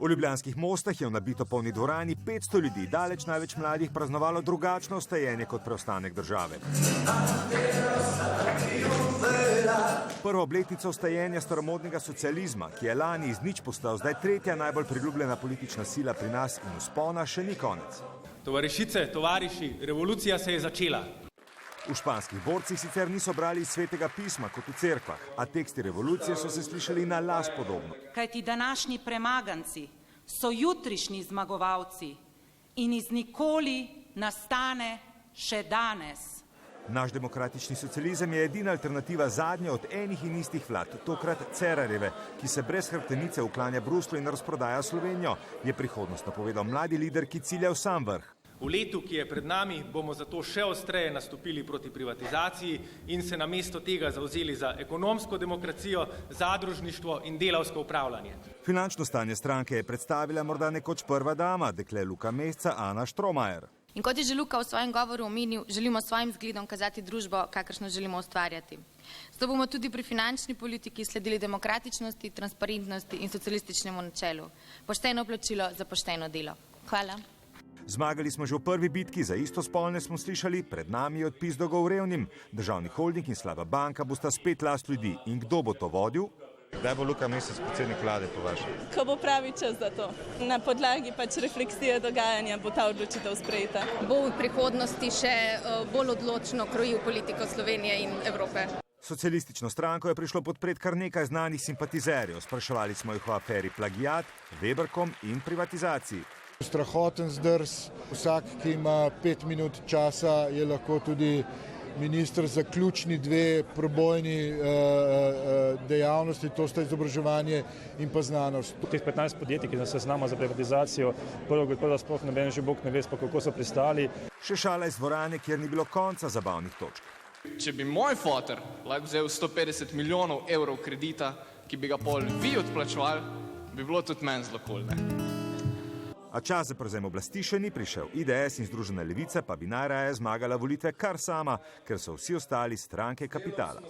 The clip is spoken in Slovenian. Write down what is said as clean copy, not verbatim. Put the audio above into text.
V ljubljanskih Mostah je v nabito polni dvorani 500 ljudi, daleč največ mladih, praznovalo drugačno vstajenje kot preostanek države. Prvo obletnico vstajenja staromodnega socializma, ki je lani iz nič postal zdaj tretja najbolj priljubljena politična sila pri nas in vzpona, še ni konec. Tovarišice, tovariši, revolucija se je začela. V španskih borcih sicer niso brali iz svetega pisma kot v cerkvah, a teksti revolucije so se slišali na las podobno. Kajti današnji premaganci so jutrišnji zmagovalci in iz nikoli nastane še danes. Naš demokratični socializem je edina alternativa zadnje od enih in istih vlad, tokrat Cerarjeve, ki se brez hrbtenice uklanja Bruslju in razprodaja Slovenijo, je prihodnost napovedal mladi lider, ki cilja v sam vrh. V letu, ki je pred nami, bomo zato še ostreje nastopili proti privatizaciji in se namesto tega zavzeli za ekonomsko demokracijo, zadružništvo in delavsko upravljanje. Finančno stanje stranke je predstavila morda nekoč prva dama, dekle Luka Mesca, Ana Štromajer. In kot je že Luka v svojem govoru omenil, želimo svojim zgledom kazati družbo, kakršno želimo ustvarjati. Zato bomo tudi pri finančni politiki sledili demokratičnosti, transparentnosti in socialističnemu načelu. Pošteno plačilo za pošteno delo. Hvala. Zmagali smo že v prvi bitki, za istospolne smo slišali, pred nami je odpis dolgov revnim. Državni holding in slaba banka bosta spet last ljudi. In kdo bo to vodil? Kdaj bo Luka Mesec predsednik vlade po vašem? Ko bo pravi čas za to. Na podlagi refleksije dogajanja bo ta odločitev sprejeta. Bo v prihodnosti še bolj odločno krojil politiko Slovenije in Evrope. Socialistično stranko je prišlo podpreti kar nekaj znanih simpatizerjev. Spraševali smo jih o aferi Plagiat, Weberkom in privatizaciji. Strahoten zdrs, vsak, ki ima 5 minut časa, je lahko tudi minister za ključni dve probojni dejavnosti, to sta izobraževanje in pa znanost. Teh 15 podjetij, ki se seznama za privatizacijo, prvo sploh noben že bog ne ve, kako so pristali. Še šala iz dvorane, kjer ni bilo konca zabavnih točk. Če bi moj foter lahko vzel 150 milijonov evrov kredita, ki bi ga pol vi odplačevali, bi bilo tudi meni zelo kul, ne? A čas za prevzem oblasti še ni prišel. IDS in Združena levica pa bi najraje zmagala volitve kar sama, ker so vsi ostali stranke kapitala.